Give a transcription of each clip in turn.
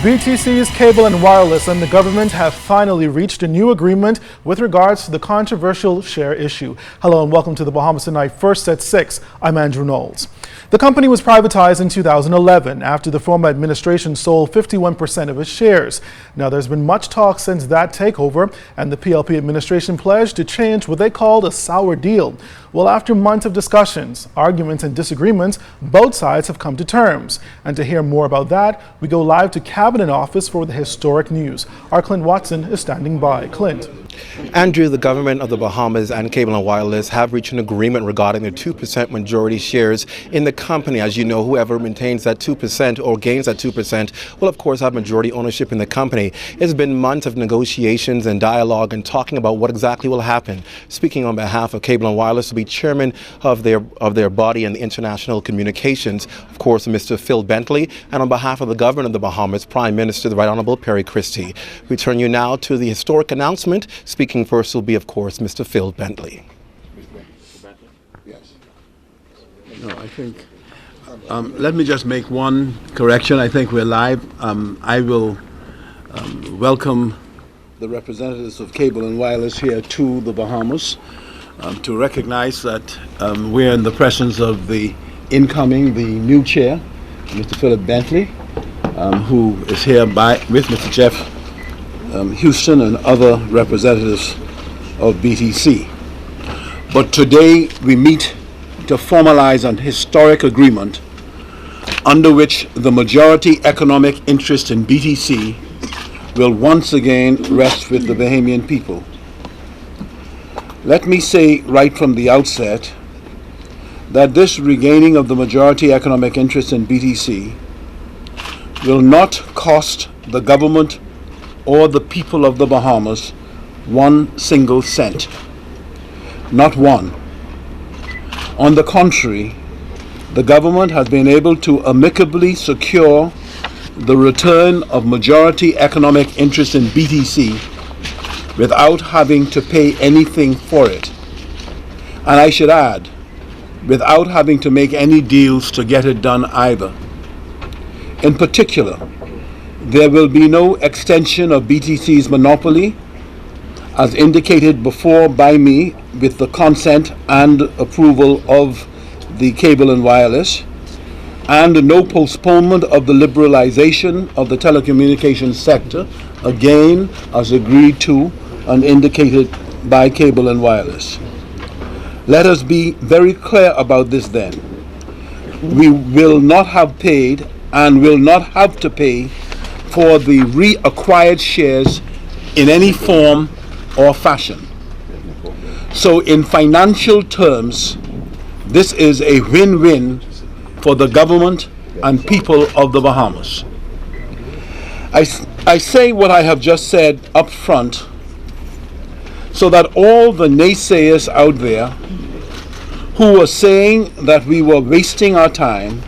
BTC's Cable and Wireless and the government have finally reached a new agreement with regards to the controversial share issue. Hello and welcome to the Bahamas Tonight, first at 6. I'm Andrew Knowles. The company was privatized in 2011 after the former administration sold 51% of its shares. Now, there's been much talk since that takeover, and the PLP administration pledged to change what they called a sour deal. Well, after months of discussions, arguments, and disagreements, both sides have come to terms. And to hear more about that, we go live to Cabinet Office for the historic news. Our Clint Watson is standing by. Clint. Andrew, the government of the Bahamas and Cable and Wireless have reached an agreement regarding the 2% majority shares in the company. As you know, whoever maintains that 2% or gains that 2% will, of course, have majority ownership in the company. It's been months of negotiations and dialogue and talking about what exactly will happen. Speaking on behalf of Cable and Wireless will be chairman of their body and the international communications, of course, Mr. Phil Bentley, and on behalf of the government of the Bahamas, Prime Minister, the Right Honorable Perry Christie. We turn you now to the historic announcement. Speaking first will be, of course, Mr. Phil Bentley. Yes. No, I think, let me just make one correction. I think we're live. I will welcome the representatives of Cable and Wireless here to the Bahamas to recognize that we're in the presence of the new chair, Mr. Philip Bentley, who is here with Mr. Jeff Houston and other representatives of BTC. But today we meet to formalize an historic agreement under which the majority economic interest in BTC will once again rest with the Bahamian people. Let me say right from the outset that this regaining of the majority economic interest in BTC will not cost the government or the people of the Bahamas one single cent. Not one. On the contrary, the government has been able to amicably secure the return of majority economic interest in BTC without having to pay anything for it. And I should add, without having to make any deals to get it done either. In particular, there will be no extension of BTC's monopoly, as indicated before by me with the consent and approval of the Cable and Wireless, and no postponement of the liberalization of the telecommunications sector, again as agreed to and indicated by Cable and Wireless. Let us be very clear about this then. We will not have paid and will not have to pay for the reacquired shares in any form or fashion. So in financial terms, this is a win-win for the government and people of the Bahamas. I say what I have just said up front so that all the naysayers out there who were saying that we were wasting our time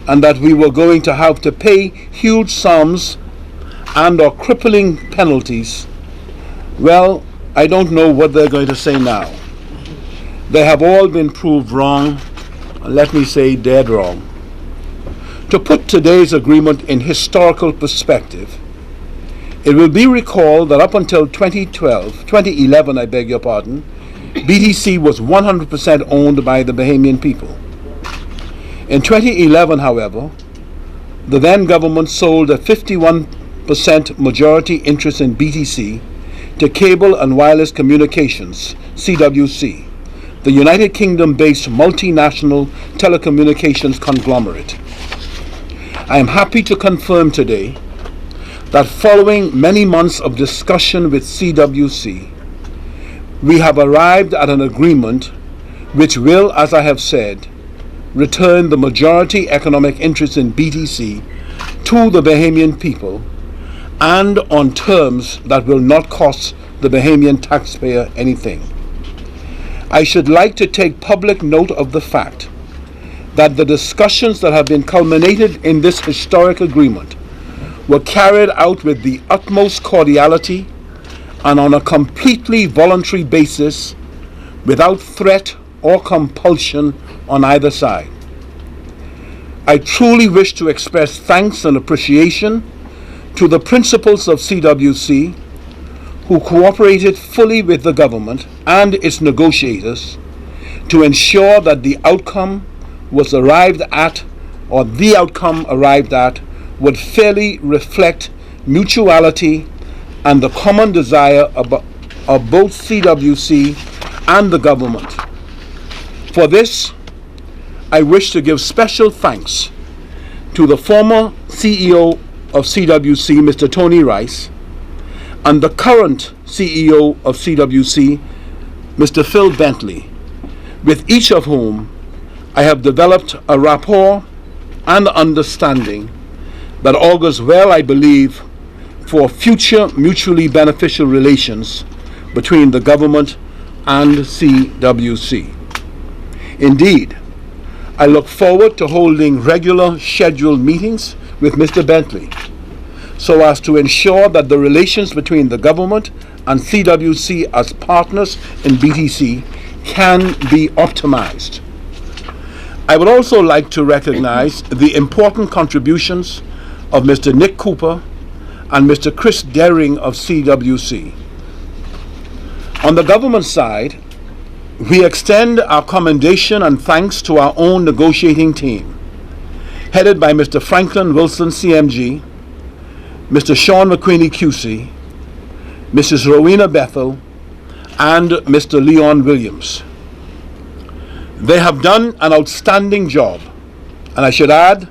and that we were going to have to pay huge sums and or crippling penalties, well, I don't know what they're going to say now. They have all been proved wrong, and let me say dead wrong. To put today's agreement in historical perspective, it will be recalled that up until 2011, I beg your pardon, BTC was 100% owned by the Bahamian people. In 2011, however, the then government sold a 51% majority interest in BTC to Cable and Wireless Communications, CWC, the United Kingdom-based multinational telecommunications conglomerate. I am happy to confirm today that following many months of discussion with CWC, we have arrived at an agreement which will, as I have said, return the majority economic interest in BTC to the Bahamian people and on terms that will not cost the Bahamian taxpayer anything. I should like to take public note of the fact that the discussions that have been culminated in this historic agreement were carried out with the utmost cordiality and on a completely voluntary basis without threat or compulsion on either side. I truly wish to express thanks and appreciation to the principals of CWC, who cooperated fully with the government and its negotiators to ensure that the outcome arrived at would fairly reflect mutuality and the common desire of both CWC and the government. For this, I wish to give special thanks to the former CEO of CWC, Mr. Tony Rice, and the current CEO of CWC, Mr. Phil Bentley, with each of whom I have developed a rapport and understanding that augurs well, I believe, for future mutually beneficial relations between the government and CWC. Indeed, I look forward to holding regular scheduled meetings with Mr. Bentley so as to ensure that the relations between the government and CWC as partners in BTC can be optimized. I would also like to recognize the important contributions of Mr. Nick Cooper and Mr. Chris Dering of CWC. On the government side, we extend our commendation and thanks to our own negotiating team, headed by Mr. Franklin Wilson, CMG, Mr. Sean McQueenie, QC, Mrs. Rowena Bethel, and Mr. Leon Williams. They have done an outstanding job, and I should add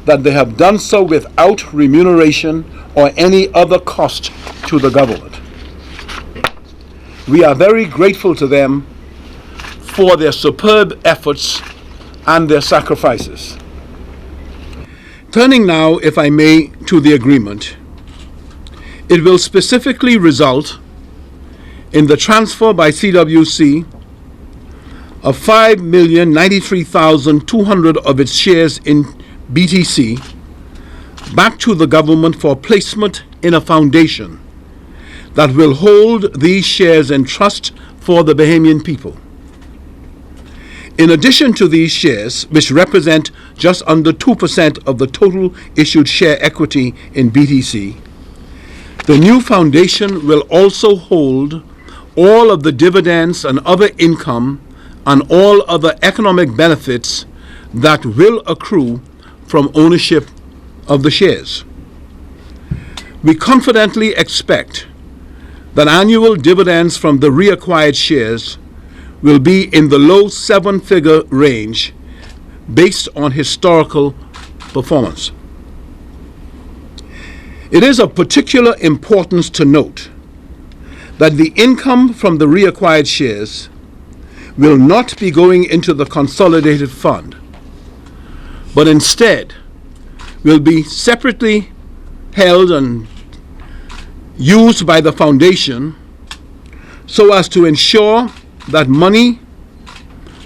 that they have done so without remuneration or any other cost to the government. We are very grateful to them for their superb efforts and their sacrifices. Turning now, if I may, to the agreement, it will specifically result in the transfer by CWC of 5,093,200 of its shares in BTC back to the government for placement in a foundation that will hold these shares in trust for the Bahamian people. In addition to these shares, which represent just under 2% of the total issued share equity in BTC, the new foundation will also hold all of the dividends and other income and all other economic benefits that will accrue from ownership of the shares. We confidently expect that annual dividends from the reacquired shares will be in the low seven-figure range based on historical performance. It is of particular importance to note that the income from the reacquired shares will not be going into the consolidated fund, but instead will be separately held and used by the foundation so as to ensure that money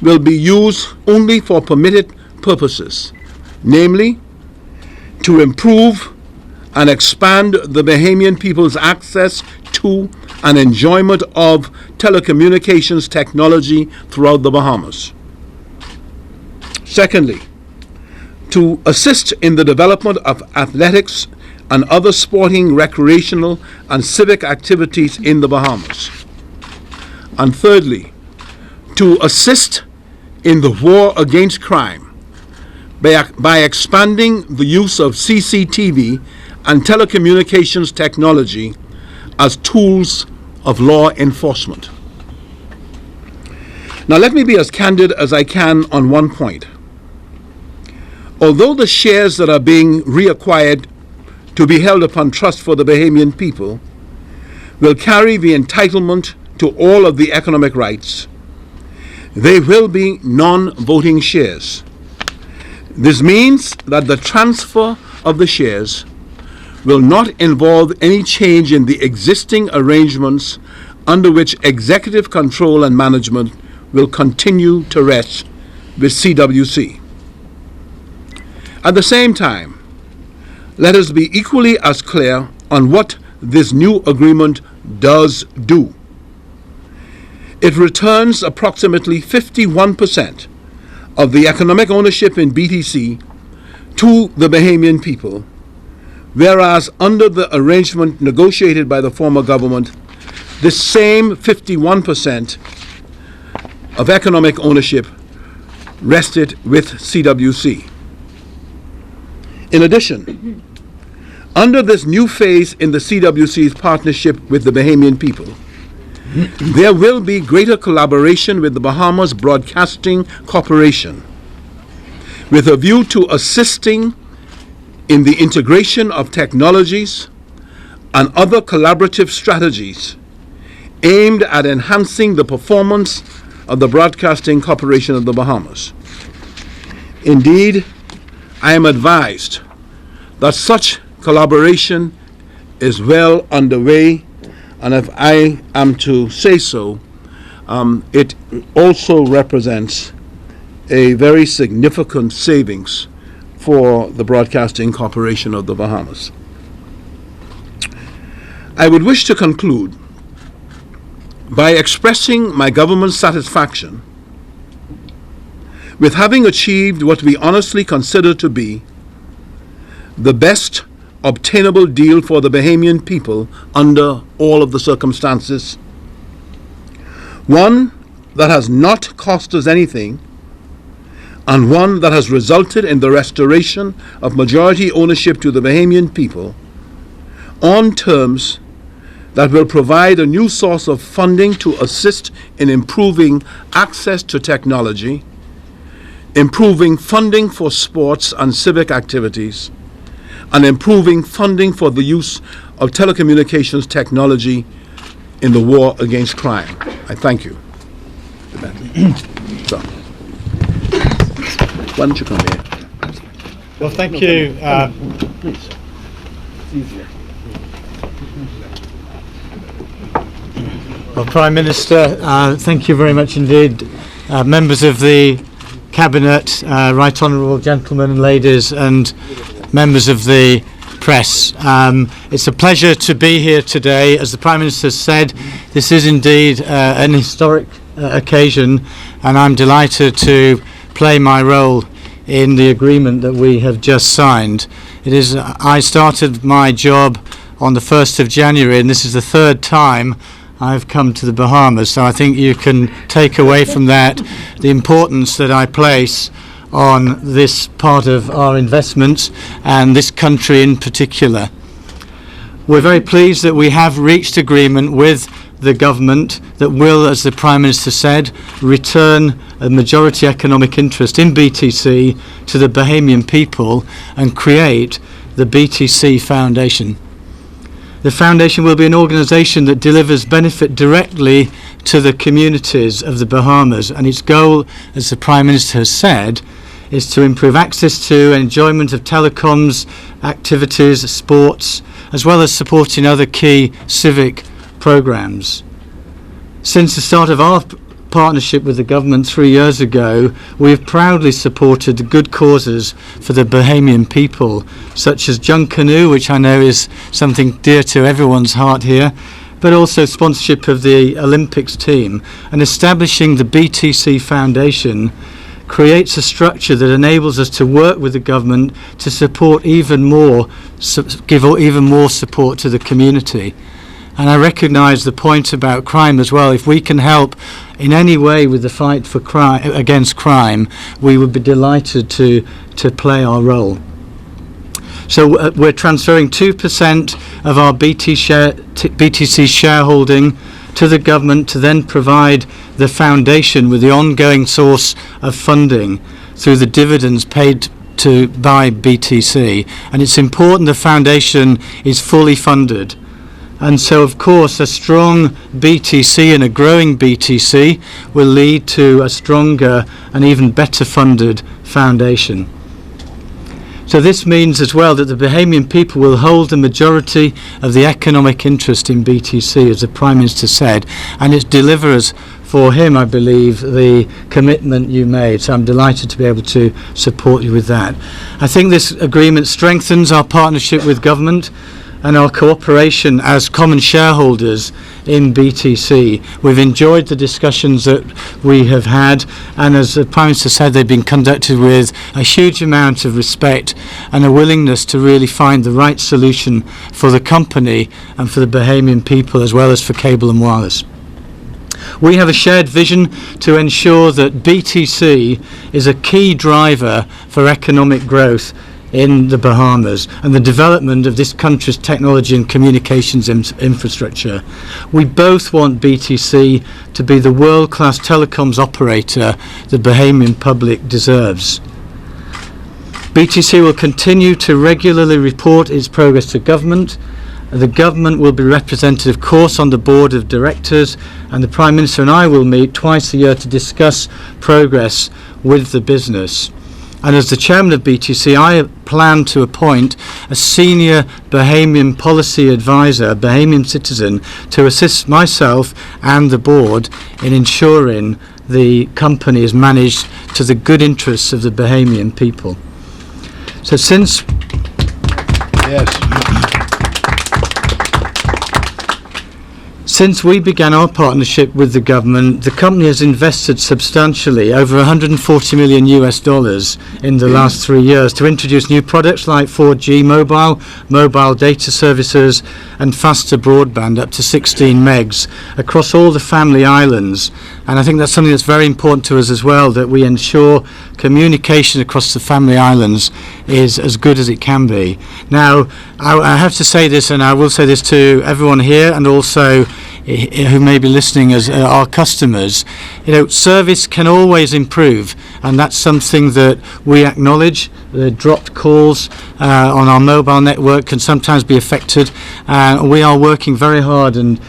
will be used only for permitted purposes, namely to improve and expand the Bahamian people's access to and enjoyment of telecommunications technology throughout the Bahamas. Secondly, to assist in the development of athletics and other sporting, recreational, and civic activities in the Bahamas. And thirdly, to assist in the war against crime by expanding the use of CCTV and telecommunications technology as tools of law enforcement. Now let me be as candid as I can on one point. Although the shares that are being reacquired to be held upon trust for the Bahamian people will carry the entitlement to all of the economic rights, they will be non-voting shares. This means that the transfer of the shares will not involve any change in the existing arrangements under which executive control and management will continue to rest with CWC. At the same time, let us be equally as clear on what this new agreement does do. It returns approximately 51% of the economic ownership in BTC to the Bahamian people, whereas under the arrangement negotiated by the former government, the same 51% of economic ownership rested with CWC. In addition, under this new phase in the CWC's partnership with the Bahamian people, there will be greater collaboration with the Bahamas Broadcasting Corporation with a view to assisting in the integration of technologies and other collaborative strategies aimed at enhancing the performance of the Broadcasting Corporation of the Bahamas. Indeed, I am advised that such collaboration is well underway, and if I am to say so, it also represents a very significant savings for the Broadcasting Corporation of the Bahamas. I would wish to conclude by expressing my government's satisfaction with having achieved what we honestly consider to be the best obtainable deal for the Bahamian people under all of the circumstances. One that has not cost us anything, and one that has resulted in the restoration of majority ownership to the Bahamian people on terms that will provide a new source of funding to assist in improving access to technology, improving funding for sports and civic activities, and improving funding for the use of telecommunications technology in the war against crime. I thank you. So, why don't you come here? Well, thank you. Please. It's easier. Well, Prime Minister, thank you very much indeed. Members of the Cabinet, Right Honourable gentlemen and ladies, and members of the press. It's a pleasure to be here today. As the Prime Minister said, this is indeed an historic occasion, and I'm delighted to play my role in the agreement that we have just signed. I started my job on the 1st of January, and this is the third time I've come to the Bahamas, so I think you can take away from that the importance that I place on this part of our investments and this country in particular. We're very pleased that we have reached agreement with the government that will, as the Prime Minister said, return a majority economic interest in BTC to the Bahamian people and create the BTC Foundation. The foundation will be an organisation that delivers benefit directly to the communities of the Bahamas, and its goal, as the Prime Minister has said, is to improve access to and enjoyment of telecoms, activities, sports, as well as supporting other key civic programmes. Since the start of our partnership with the government 3 years ago, we have proudly supported good causes for the Bahamian people, such as Junk Canoe, which I know is something dear to everyone's heart here, but also sponsorship of the Olympics team. And establishing the BTC Foundation creates a structure that enables us to work with the government to support even more, give even more support to the community. And I recognise the point about crime as well. If we can help in any way with the fight for against crime, we would be delighted to play our role. So we're transferring 2% of our BTC shareholding to the government to then provide the foundation with the ongoing source of funding through the dividends paid by BTC. And it's important the foundation is fully funded. And so, of course, a strong BTC and a growing BTC will lead to a stronger and even better funded foundation. So this means as well that the Bahamian people will hold the majority of the economic interest in BTC, as the Prime Minister said, and it delivers for him, I believe, the commitment you made. So I'm delighted to be able to support you with that. I think this agreement strengthens our partnership with government. and our cooperation as common shareholders in BTC. We've enjoyed the discussions that we have had, and as the Prime Minister said, they've been conducted with a huge amount of respect and a willingness to really find the right solution for the company and for the Bahamian people, as well as for Cable and Wireless. We have a shared vision to ensure that BTC is a key driver for economic growth in the Bahamas and the development of this country's technology and communications infrastructure. We both want BTC to be the world-class telecoms operator the Bahamian public deserves. BTC will continue to regularly report its progress to government. The government will be represented, of course, on the board of directors, and the Prime Minister and I will meet twice a year to discuss progress with the business. And as the chairman of BTC, I plan to appoint a senior Bahamian policy advisor, a Bahamian citizen, to assist myself and the board in ensuring the company is managed to the good interests of the Bahamian people. So since we began our partnership with the government, the company has invested substantially, over $140 million in the last 3 years, to introduce new products like 4G mobile data services, and faster broadband up to 16 megs across all the family islands. And I think that's something that's very important to us as well, that we ensure communication across the family islands is as good as it can be. Now, I have to say this, and I will say this to everyone here and also who may be listening as our customers. Service can always improve, and that's something that we acknowledge. The dropped calls on our mobile network can sometimes be affected. We are working very hard, and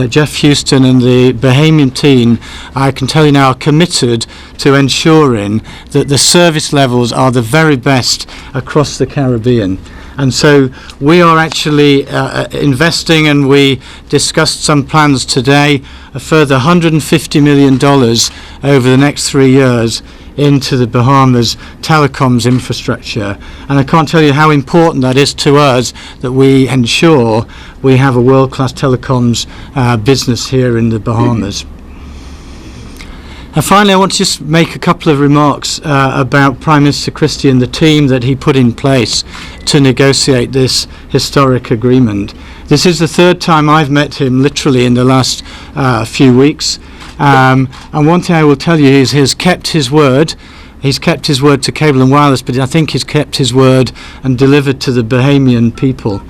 Jeff Houston and the Bahamian team, I can tell you now, are committed to ensuring that the service levels are the very best across the Caribbean. And so we are actually investing, and we discussed some plans today, a further $150 million over the next 3 years into the Bahamas telecoms infrastructure. And I can't tell you how important that is to us, that we ensure we have a world-class telecoms business here in the Bahamas. And finally, I want to just make a couple of remarks about Prime Minister Christie and the team that he put in place to negotiate this historic agreement. This is the third time I've met him literally in the last few weeks. And one thing I will tell you is he's kept his word. He's kept his word to Cable and Wireless, but I think he's kept his word and delivered to the Bahamian people.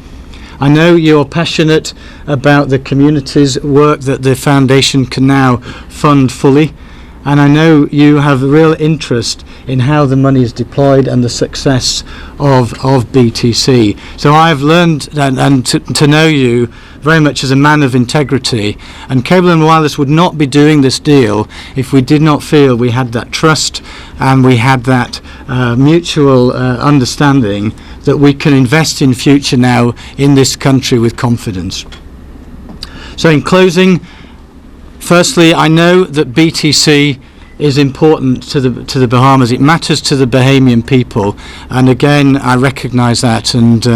I know you're passionate about the community's work that the foundation can now fund fully. And I know you have a real interest in how the money is deployed and the success of BTC. So I've learned and to know you very much as a man of integrity. And Cable and Wireless would not be doing this deal if we did not feel we had that trust and we had that mutual understanding that we can invest in future now in this country with confidence. So in closing, firstly, I know that BTC is important to the Bahamas. It matters to the Bahamian people, and again, I recognise that and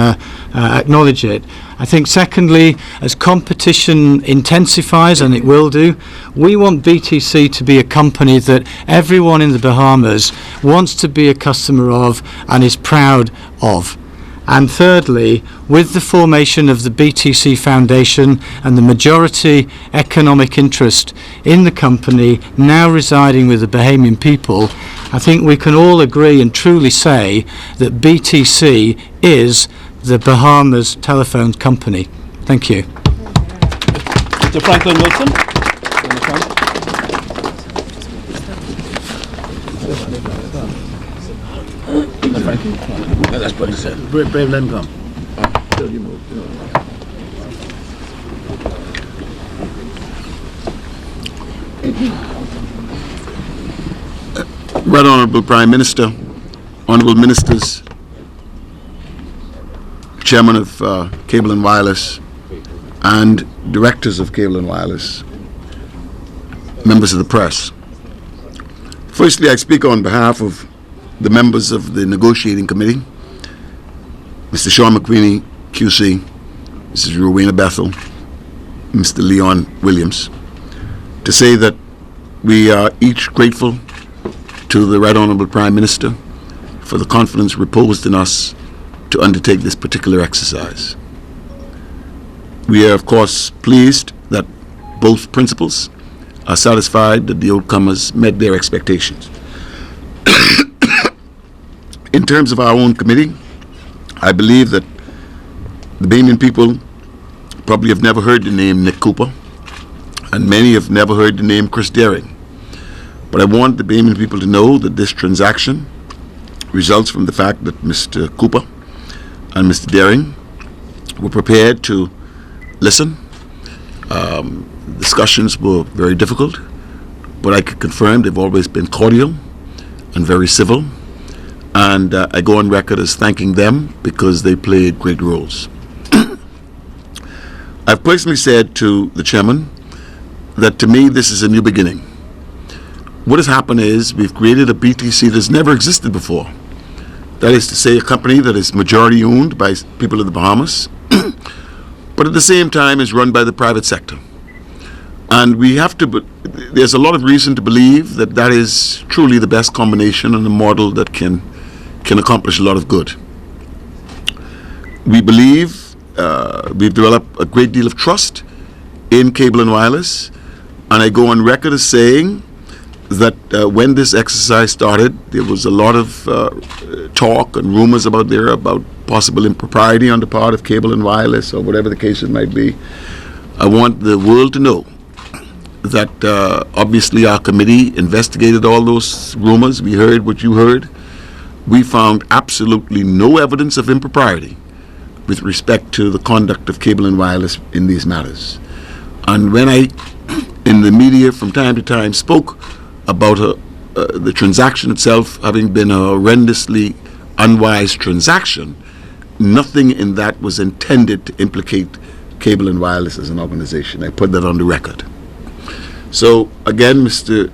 acknowledge it. I think secondly, as competition intensifies, and it will do, we want BTC to be a company that everyone in the Bahamas wants to be a customer of and is proud of. And thirdly, with the formation of the BTC Foundation and the majority economic interest in the company now residing with the Bahamian people, I think we can all agree and truly say that BTC is the Bahamas telephone company. Thank you. Mr. Franklin Wilson. That's what he said. Brave, let him come. Right Honourable Prime Minister, Honourable Ministers, Chairman of Cable and Wireless, and Directors of Cable and Wireless, members of the press. Firstly, I speak on behalf of the members of the negotiating committee, Mr. Sean McQueenie, QC, Mrs. Rowena Bethel, Mr. Leon Williams, to say that we are each grateful to the Right Honourable Prime Minister for the confidence reposed in us to undertake this particular exercise. We are, of course, pleased that both principals are satisfied that the outcomers met their expectations. In terms of our own committee, I believe that the Bahamian people probably have never heard the name Nick Cooper, and many have never heard the name Chris Daring. But I want the Bahamian people to know that this transaction results from the fact that Mr. Cooper and Mr. Daring were prepared to listen. Discussions were very difficult, but I can confirm they've always been cordial and very civil. And I go on record as thanking them because they played great roles. I've personally said to the chairman that to me this is a new beginning. What has happened is we've created a BTC that's never existed before. That is to say, a company that is majority owned by people of the Bahamas, but at the same time is run by the private sector. And we have to, there's a lot of reason to believe that that is truly the best combination and a model that can accomplish a lot of good. We believe we've developed a great deal of trust in Cable and Wireless, and I go on record as saying that when this exercise started, there was a lot of talk and rumors about possible impropriety on the part of Cable and Wireless or whatever the case it might be. I want the world to know that obviously our committee investigated all those rumors. We heard what you heard. We found absolutely no evidence of impropriety with respect to the conduct of Cable and Wireless in these matters. And when I, in the media from time to time, spoke about the transaction itself having been a horrendously unwise transaction, nothing in that was intended to implicate Cable and Wireless as an organization. I put that on the record. So again, Mr.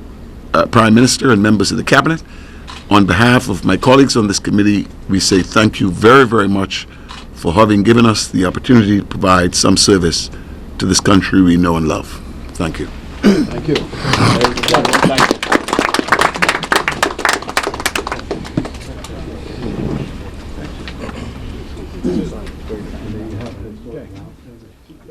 Prime Minister and members of the Cabinet, on behalf of my colleagues on this committee, we say thank you very, very much for having given us the opportunity to provide some service to this country we know and love. Thank you. Thank you. Thank you.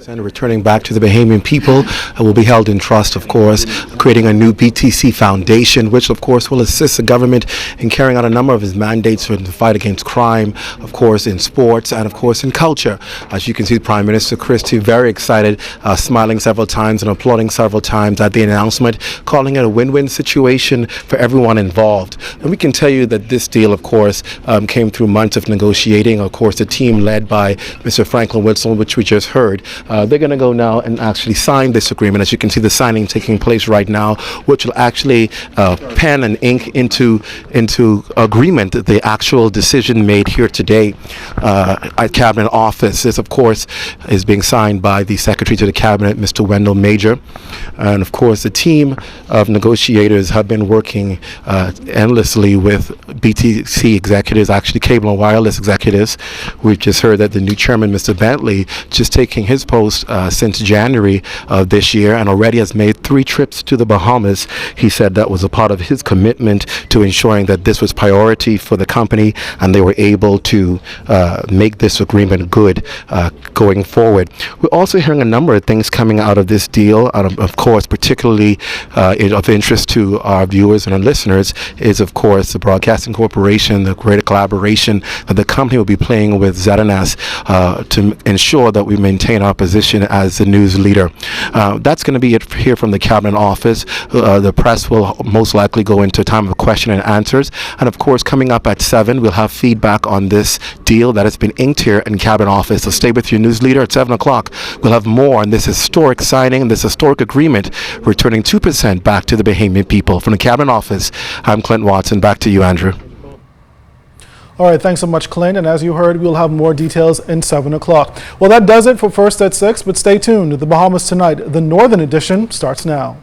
And returning back to the Bahamian people will be held in trust, of course, creating a new BTC foundation, which, of course, will assist the government in carrying out a number of its mandates in the fight against crime, of course, in sports and, of course, in culture. As you can see, Prime Minister Christie very excited, smiling several times and applauding several times at the announcement, calling it a win-win situation for everyone involved. And we can tell you that this deal, of course, came through months of negotiating. Of course, the team led by Mr. Franklin Wilson, which we just heard, they're going to go now and actually sign this agreement. As you can see, the signing taking place right now, which will actually pen and ink into agreement the actual decision made here today at Cabinet Office. This, of course, is being signed by the Secretary to the Cabinet, Mr. Wendell Major. And, of course, the team of negotiators have been working endlessly with BTC executives, actually Cable and Wireless executives. We've just heard that the new chairman, Mr. Bentley, just taking his post since January of this year and already has made 3 trips to the Bahamas. He said that was a part of his commitment to ensuring that this was priority for the company and they were able to make this agreement good going forward. We're also hearing a number of things coming out of this deal, and of course, particularly of interest to our viewers and our listeners is, of course, the Broadcasting Corporation, the greater collaboration that the company will be playing with ZNS to ensure that we maintain our position as the news leader. That's going to be it here from the Cabinet Office. The press will most likely go into a time of question and answers. And of course, coming up at 7, we'll have feedback on this deal that has been inked here in Cabinet Office. So stay with your news leader at 7 o'clock. We'll have more on this historic signing, this historic agreement, returning 2% back to the Bahamian people. From the Cabinet Office, I'm Clint Watson. Back to you, Andrew. All right, thanks so much, Clint. And as you heard, we'll have more details in 7 o'clock. Well, that does it for First at 6, but stay tuned. The Bahamas Tonight, the Northern Edition, starts now.